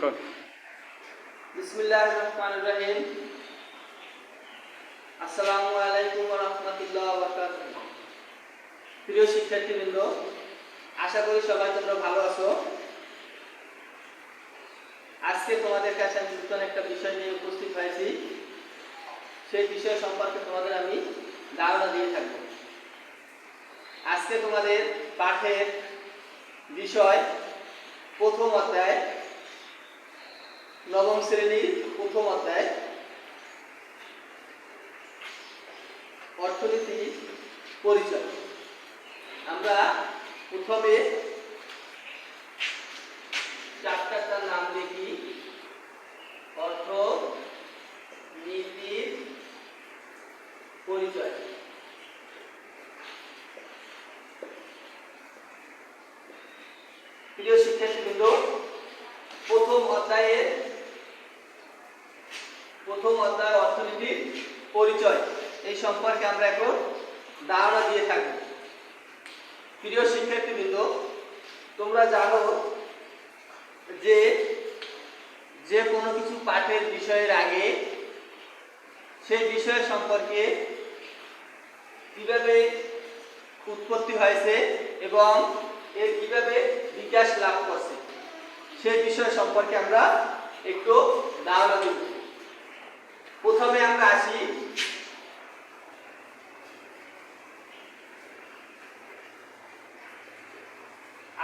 কর। বিসমিল্লাহির রহমানির রহিম। আসসালামু আলাইকুম ওয়া রাহমাতুল্লাহি ওয়া বারাকাতুহু। প্রিয় শিক্ষার্থীবৃন্দ, আশা করি সবাই তোমরা ভালো আছো। আজকে তোমাদের কাছে আমি নতুন একটা বিষয় নিয়ে উপস্থিত হয়েছি। সেই বিষয় সম্পর্কে তোমাদের আমি ধারণা দিয়ে থাকব। আজকে তোমাদের পাঠের বিষয় প্রথম অধ্যায়, নবম শ্রেণীর প্রথম অধ্যায়, অর্থনীতি পরিচয়। আমরা প্রথমে চ্যাপ্টারটার নাম দেখি, অর্থনীতির পরিচয়। প্রিয় শিক্ষার্থীবৃন্দ, প্রথম অধ্যায় অর্থনীতির পরিচয় এই সম্পর্কে আমরা এখন ধারণা দিয়ে থাকব। প্রিয় শিক্ষার্থীবৃন্দ, তোমরা জানো যে যে কোনো কিছু পাঠের বিষয়ের আগে সেই বিষয় সম্পর্কে কিভাবে উৎপত্তি হয়েছে এবং এর কিভাবে বিকাশ লাভ করছে সেই বিষয় সম্পর্কে আমরা একটু ধারণা দেব। প্রথমে আমরা আসি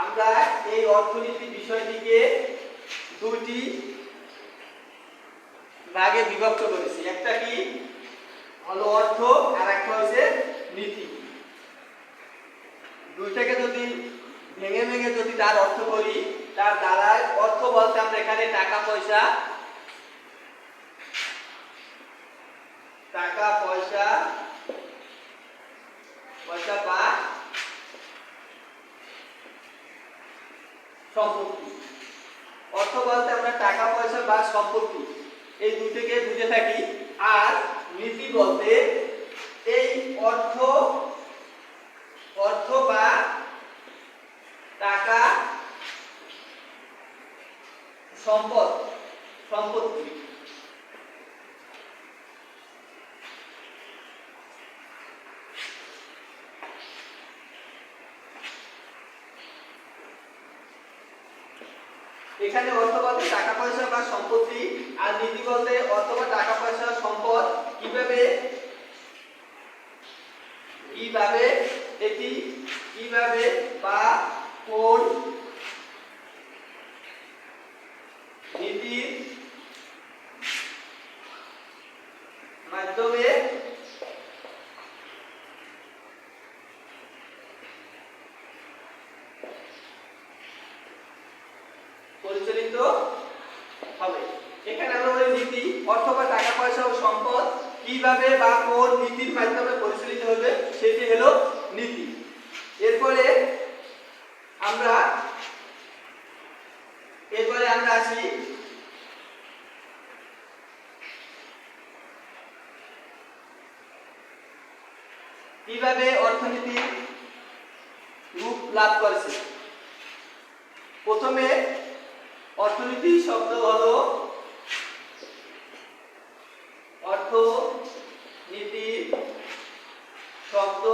আমরা এই অর্থনীতি বিষয়টিকে দুটি ভাগে বিভক্ত করেছি। একটা কি হলো অর্থ, আর একটা হচ্ছে নীতি। দুইটাকে যদি ভেঙে ভেঙে যদি তার অর্থ করি, তার দ্বারা অর্থ বলতে আমরা এখানে টাকা পয়সা বা সম্পত্তি। অর্থ বলতে আমরা টাকা পয়সা বা সম্পত্তি এই দুটোকে বুঝে থাকি। আর নীতি বলতে এই অর্থ বা টাকা, সম্পত্তি এখানে অর্থ বলতে টাকা পয়সা বা সম্পত্তি, আর নীতি বলতে অর্থ বা টাকা পয়সা সম্পদ কিভাবে বা কোন নীতির মাধ্যমে পরিচালিত হবে। এখানে আমরা বলি নীতি, অর্থ বা টাকা পয়সা ও সম্পদ কিভাবে বা কোন নীতির মাধ্যমে পরিচালিত হবে সেটি হলো নীতি। এরপরে আমরা আসি কিভাবে অর্থনীতি রূপ লাভ করেছে। প্রথমে অর্থনীতি শব্দ হলো অর্থনীতি শব্দ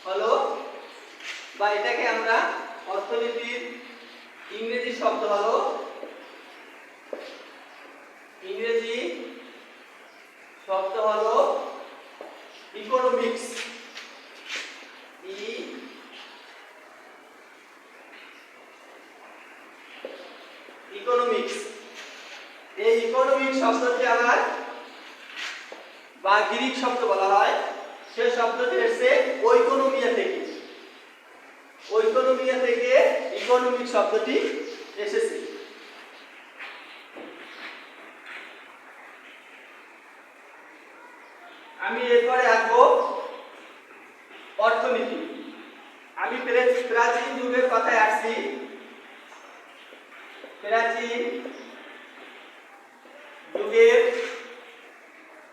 হলো, বা এটাকে আমরা অর্থনীতির ইংরেজি শব্দ হলো ইকোনমিক্স। এই ইকোনমিক্স শব্দটি আবার বা গ্রিক শব্দ বলা হয়। সে শব্দটি এসেছে ওইকোনমিয়া থেকে। ইকোনমিক শব্দটি এসেছে। আমি এরপরে আসবো অর্থনীতি। আমি প্রাচীন যুগের কথায় আসছি। প্রাচীন যুগের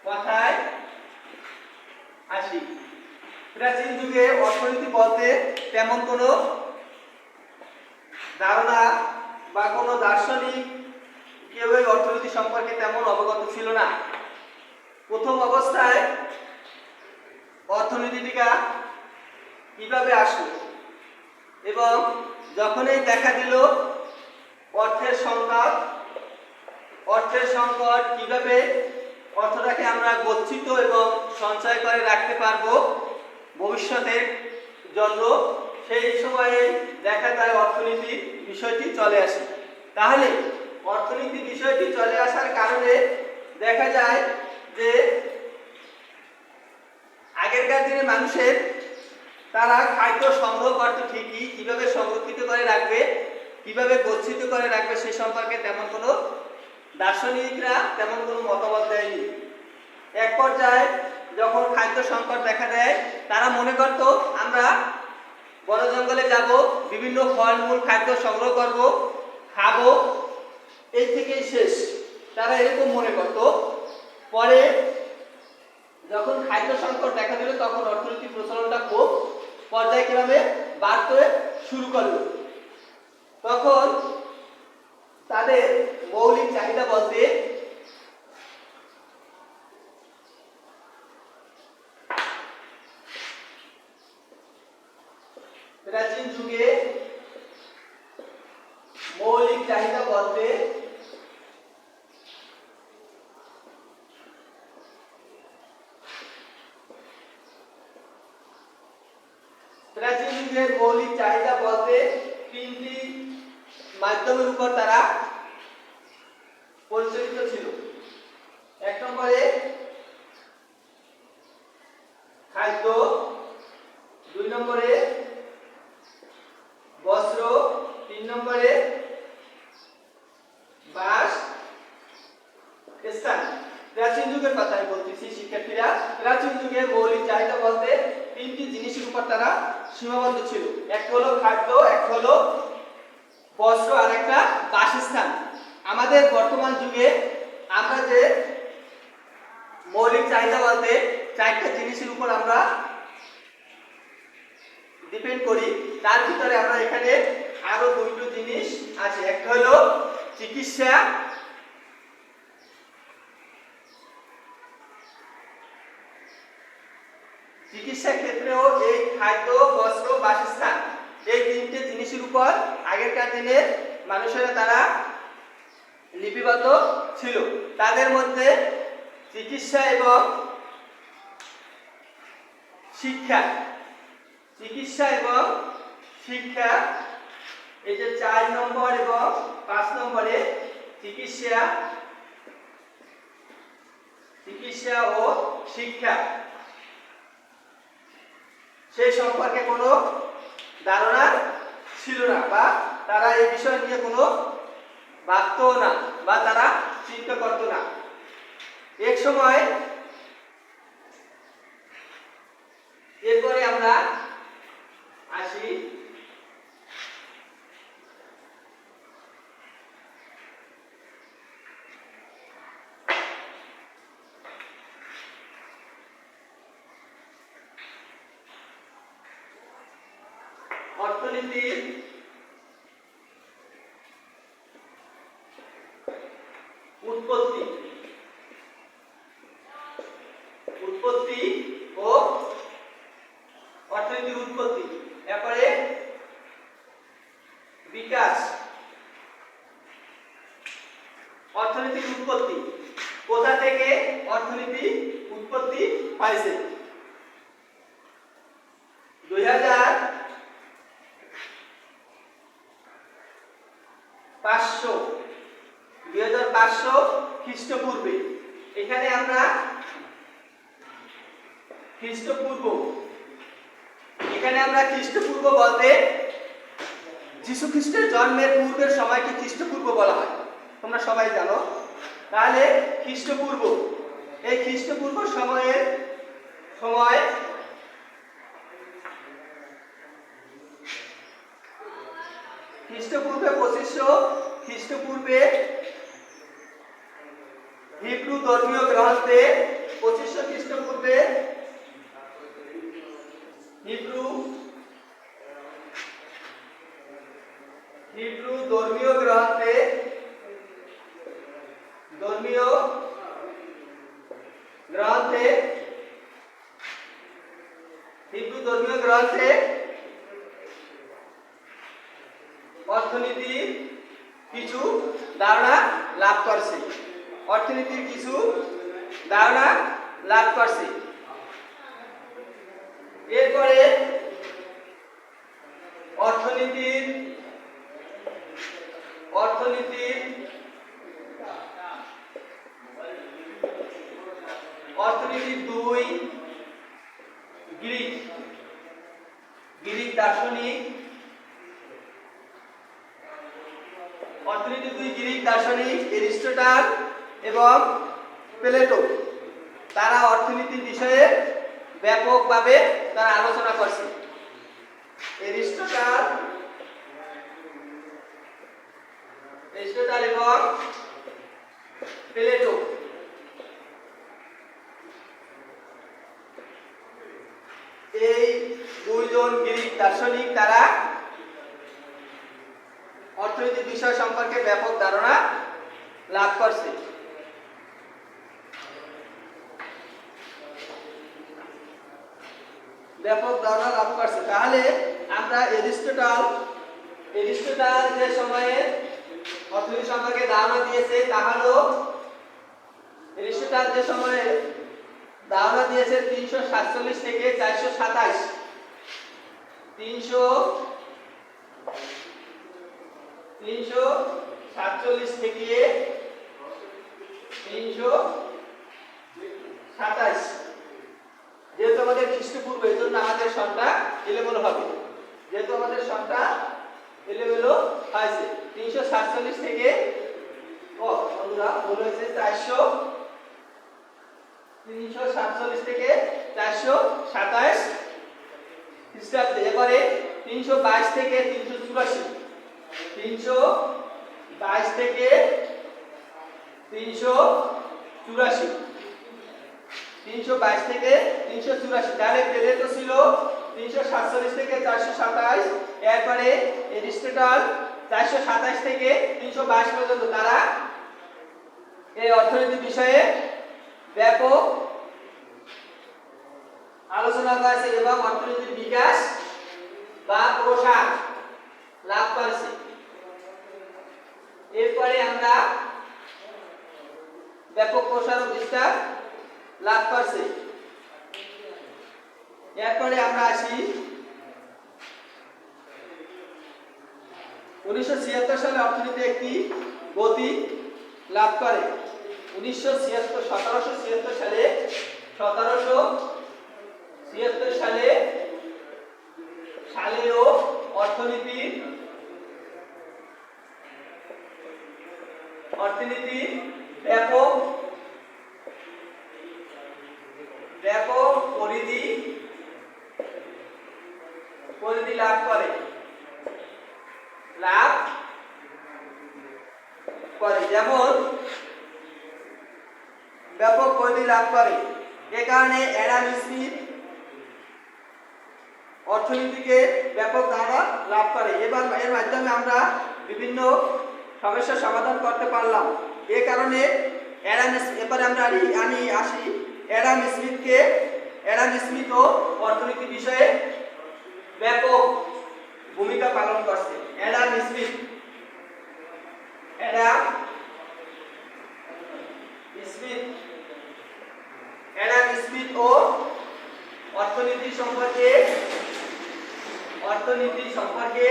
কথায় আসি। প্রাচীন যুগে অর্থনীতি বলতে তেমন কোনো ধারণা বা কোনো দার্শনিক কেউ এই অর্থনীতি সম্পর্কে তেমন অবগত ছিল না। প্রথম অবস্থায় অর্থনীতিটা কিভাবে আসলো এবং যখনই দেখা দিল অর্থের সংকট কিভাবে অর্থটাকে আমরা গচ্ছিত এবং সঞ্চয় করে রাখতে পারবো ভবিষ্যতের জন্য, সেই সময়ে দেখা যায় অর্থনীতি বিষয়টি চলে আসে। তাহলে অর্থনীতি বিষয়টি চলে আসার কারণে দেখা যায় যে আগেরকার দিনে মানুষের তারা খাদ্য সংগ্রহ করতে ঠিকই, কিভাবে সংরক্ষিত করে রাখবে, কিভাবে গচ্ছিত করে রাখবে সে সম্পর্কে তেমন কোনো দার্শনিকরা তেমন কোনো মতামত দেয়নি। এক পর্যায়ে যখন খাদ্য সংকট দেখা দেয় তারা মনে করত আমরা বন জঙ্গলে যাব, বিভিন্ন ফলমূল খাদ্য সংগ্রহ করব, খাবো, এই থেকেই শেষ, তারা এরকম মনে করত। পরে যখন খাদ্য সংকট দেখা দিল তখন অর্থনীতির প্রচলনটা খুব পর্যায়ক্রমে বাড়তে শুরু করলো। তখন তাদের মৌলিক চাহিদা বলতে প্রাচীন যুগে মৌলিক চাহিদা বলতে প্রাচীন যুগের মৌলিক চাহিদা বলতে তিনটি মাধ্যমের উপর তারা পরিচালিত ছিল। এক নম্বরে খাদ্য, দুই নম্বরে বস্ত্র, তিন নম্বরে বাসস্থান। প্রাচীন যুগের কথা আমি বলতেছি শিক্ষার্থীরা। প্রাচীন যুগে মৌলিক চাহিদা বলতে তিনটি জিনিসের উপর তারা সীমাবদ্ধ ছিল। একটা হলো খাদ্য, একটা হলো বস্ত্র, আর একটা বাসস্থান। আমাদের বর্তমান যুগে আমরা যে মৌলিক চাহিদা বলতে চারটা জিনিসের উপর আমরা ডিপেন্ড করি, তার ভিতরে আমরা এখানে আরো দুটো জিনিস আছে। একটা হলো চিকিৎসা, চিকিৎসা ক্ষেত্রেও এই খাদ্য, বস্ত্র, বাসস্থান এই তিনটে জিনিসের উপর আগেরকার দিনে মানুষেরা তারা লিপিবদ্ধ ছিল। তাদের মধ্যে চিকিৎসা এবং শিক্ষা, চিকিৎসা এবং শিক্ষা, এই যে 4 নম্বর এবং 5 নম্বরে চিকিৎসা ও শিক্ষা, সেই সম্পর্কে কোনো ধারণা ছিল না বা তারা এই বিষয় নিয়ে কোনো ভাবতো না বা তারা চিন্তা করতো না। এক সময় এরপরে আমরা আসি অর্থনীতির উৎপত্তি ও অর্থনীতির উৎপত্তি, এরপরে বিকাশ। অর্থনীতির উৎপত্তি, কোথা থেকে অর্থনীতি উৎপত্তি পাইছে? 2500 খ্রিস্টপূর্বে, এখানে আমরা খ্রিস্টপূর্ব বলতে যীশু খ্রিস্টের জন্মের পূর্বের সময়কে খ্রিস্টপূর্ব বলা হয়, তোমরা সবাই জানো। তাহলে খ্রিস্টপূর্ব, এই খ্রিস্টপূর্ব সময় খ্রিস্টপূর্বে 2500 খ্রিস্টপূর্বে হিব্রু ধর্মীয় গ্রন্থে 2500 খ্রিস্টপূর্বে হিব্রু হিব্রু ধর্মীয় গ্রন্থে অর্থনীতির কিছু ধারণা লাভ করছে। এরপরে অর্থনীতির দুই গ্রিক দার্শনিক এরিস্টটল এবং প্লেটো তারা অর্থনীতির বিষয়ে ব্যাপকভাবে তারা আলোচনা করছে। এরিস্টটল এবং প্লেটো এই দুইজন গ্রিক দার্শনিক তারা অর্থনীতির বিষয় সম্পর্কে ব্যাপক ধারণা লাভ করছে। তাহলে আমরা এরিস্টটল যে সময়ে অর্থনীতি সম্পর্কে ধারণা দিয়েছে তা হলো এরিস্টটল যে সময়ে ধারণা দিয়েছে 347 থেকে 427 347 থেকে 327 যেহেতু আমাদের খ্রিস্টপূর্ব এই জন্য আমাদের সনটা এলোমেলো হবে। 347 থেকে বন্ধুরা ভুল হয়েছে 347 থেকে 427 খ্রিস্টাব্দে। এবারে 322 থেকে 384 তাহলে প্লেটো ছিল 347 থেকে 427, এরপরে এরিস্টটল 427 থেকে 322 পর্যন্ত তারা এই অর্থনীতি বিষয়ে ব্যাপক আলোচনা করেছে এবং অর্থনীতির বিকাশ বা প্রসার লাভ করেছে। এরপরে আমরা ব্যাপক প্রসার ও বিস্তার লাভ করছে। এরপরে আমরা আসি 1976 সালে অর্থনীতি একটি গতি লাভ করে। 1776 সালেও অর্থনীতি ব্যাপক পরিধি লাভ করে যেমন ব্যাপক পরিধি লাভ করে। এ কারণে অ্যাডাম স্মিথ অর্থনীতিকে ব্যাপক ধারণা লাভ করে। এবার এর মাধ্যমে আমরা বিভিন্ন সমস্যার সমাধান করতে পারলাম। এ কারণে এবারে আমরা আসি অ্যাডাম স্মিথও অর্থনীতি বিষয়ে ব্যাপক ভূমিকা পালন করছে। অ্যাডাম স্মিথ ও অর্থনীতি সম্পর্কে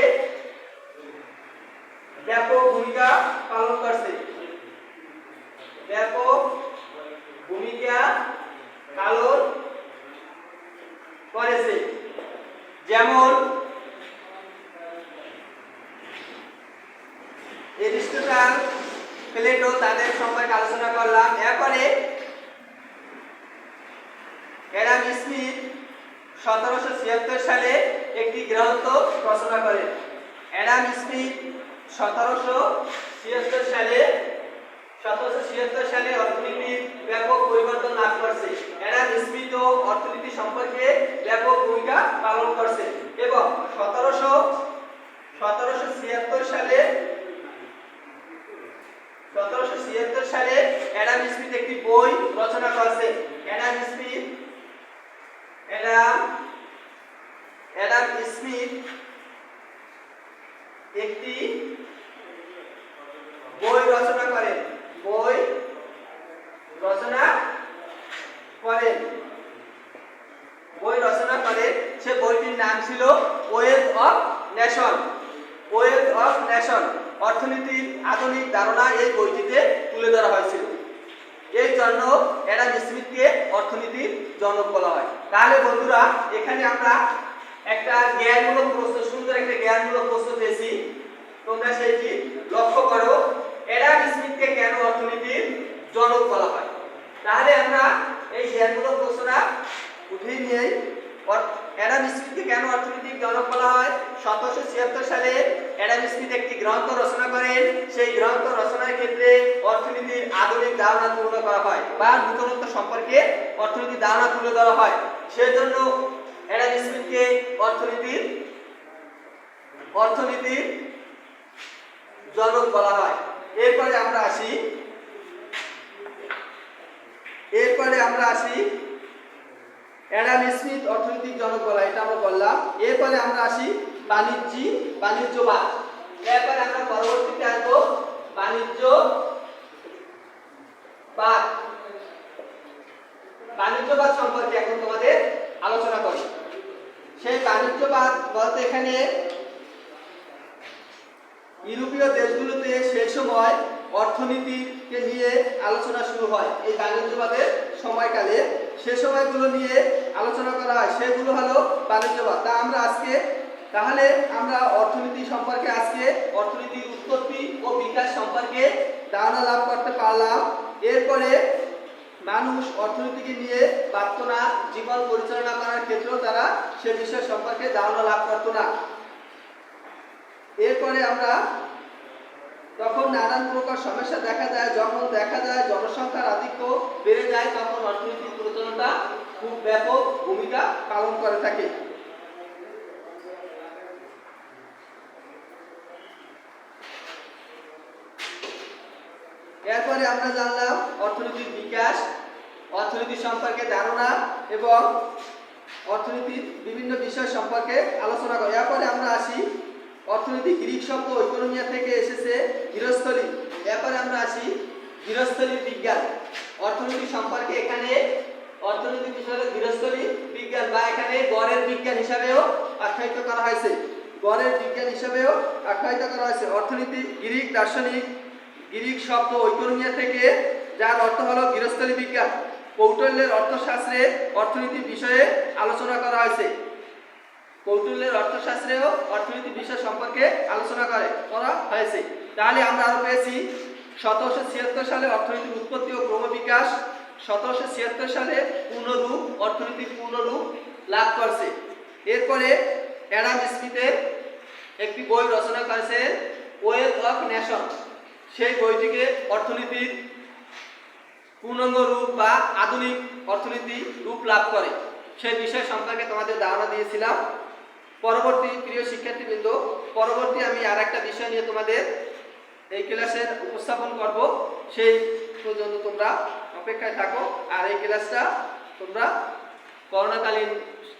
ব্যাপক ভূমিকা পালন করেছে। যেমন এরিস্টটল, প্লেটো তাদের সম্পর্কে আলোচনা করলাম। এরপরে অ্যাডাম স্মিথ 1776 সালে একটি গ্রন্থ রচনা করেন। অ্যাডাম স্মিথ 1776 সালে অর্থনীতির ব্যাপক পরিবর্তন লাভ করছে। অ্যাডাম স্মিথও অর্থনীতি সম্পর্কে ব্যাপক ভূমিকা পালন করছে এবং 17 1776 সালে 1776 সালে অ্যাডাম স্মিথ একটি বই রচনা করেছে। অ্যাডাম স্মিথ একটি বই রচনা করেন। সে বইটির নাম ছিল ওয়েলথ অফ নেশন। অর্থনীতির আধুনিক ধারণা এই বইটিতে তুলে ধরা হয়েছিল। এই জন্য অ্যাডাম স্মিথকে অর্থনীতির জনক বলা হয়। তাহলে বন্ধুরা, এখানে আমরা একটা জ্ঞানমূলক প্রশ্ন, সুন্দর একটা জ্ঞানমূলক প্রশ্ন পেয়েছি। তোমরা সেটি লক্ষ্য করো। অ্যাডাম স্মিথকে কেন অর্থনীতির জনক বলা হয়? তাহলে আমরা এই জ্ঞানমূলক প্রশ্নটা উঠিয়ে নিয়ে, অ্যাডাম স্মিথকে কেন অর্থনীতির জনক বলা হয়? 1776 সালে অ্যাডাম স্মিথ একটি গ্রন্থ রচনা করেন। সেই গ্রন্থ রচনার ক্ষেত্রে অর্থনীতির আধুনিক ধারণা তুলে ধরা হয় বা নূতনত্ব সম্পর্কে অর্থনীতির ধারণা তুলে ধরা হয়। সেজন্য অ্যাডাম স্মিথকে অর্থনীতির জনক বলা হয়। এরপরে আমরা আসি অ্যাডাম স্মিথ অর্থনৈতিক জনক বলা, এটা আমরা বললাম। এরপরে আমরা আসি বাণিজ্যবাদ। এরপরে আমরা পরবর্তীতে আসবো বাণিজ্যবাদ সম্পর্কে এখন তোমাদের আলোচনা করি। সেই বাণিজ্যবাদ বলতে এখানে ইউরোপীয় দেশগুলোতে সেই সময় অর্থনীতিকে নিয়ে আলোচনা শুরু হয়। এই বাণিজ্যবাদের সময়কালে সে সময়গুলো নিয়ে আলোচনা করা হয়, সেগুলো হলো বাণিজ্যবাদ। তাহলে আমরা অর্থনীতি সম্পর্কে আজকে অর্থনীতির উৎপত্তি ও বিকাশ সম্পর্কে ধারণা লাভ করতে পারলাম। এরপরে মানুষ অর্থনীতিকে নিয়ে পারত না, জীবন পরিচালনা করার ক্ষেত্রেও তারা সে বিষয় সম্পর্কে ধারণা লাভ করত না। এরপরে আমরা তখন নানান প্রকার সমস্যা দেখা যায়। যখন দেখা যায় জনসংখ্যার আধিক্য বেড়ে যায়, তখন অর্থনৈতিক প্রচলনটা খুব ব্যাপক ভূমিকা পালন করে থাকে। এরপরে আমরা জানলাম অর্থনীতির বিকাশ, অর্থনীতি সম্পর্কে ধারণা এবং অর্থনীতির বিভিন্ন বিষয় সম্পর্কে আলোচনা করি। এরপরে আমরা আসি অর্থনীতি গ্রিক শব্দ ইকোনমিয়া থেকে এসেছে গৃহস্থলী। এরপরে আমরা আসি গৃহস্থলী বিজ্ঞান। অর্থনীতি সম্পর্কে এখানে অর্থনীতি বিষয় হলো গৃহস্থলী বিজ্ঞান, বা এখানে গড়ের বিজ্ঞান হিসাবেও আখ্যায়িত করা হয়েছে। অর্থনীতি গ্রিক দার্শনিক গ্রিক শব্দ ইকোনমিয়া থেকে, যার অর্থ হলো গৃহস্থলী বিজ্ঞান। কৌটিল্যের অর্থশাস্ত্রে অর্থনীতি বিষয়ে আলোচনা করা হয়েছে। কৌটিল্যের অর্থশাস্ত্রেও অর্থনীতি বিষয় সম্পর্কে আলোচনা করা হয়েছে। তাহলে আমরা আরো পেয়েছি 1776 সালে অর্থনীতির উৎপত্তি ও ক্রমবিকাশ। 1776 সালে অর্থনীতির পূর্ণরূপ লাভ করছে। এরপরে অ্যাডাম স্মিথের একটি বই রচনা করেছে ওয়েলথ অফ নেশন। সেই বইটিকে অর্থনীতির পূর্ণাঙ্গ রূপ বা আধুনিক অর্থনীতি রূপ লাভ করে, সেই বিষয় সম্পর্কে তোমাদের ধারণা দিয়েছিলাম। পরবর্তী প্রিয় শিক্ষার্থীবৃন্দ, পরবর্তী আমি আর একটা বিষয় নিয়ে তোমাদের এই ক্লাসের উপস্থাপন করব। সেই পর্যন্ত তোমরা অপেক্ষায় থাকো। আর এই ক্লাসটা তোমরা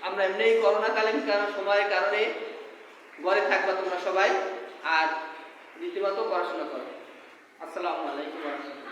আমরা করোনাকালীন সময়ের কারণে ঘরে থাকবা তোমরা সবাই, আর রীতিমতো পড়াশোনা করো। আসসালামু আলাইকুম।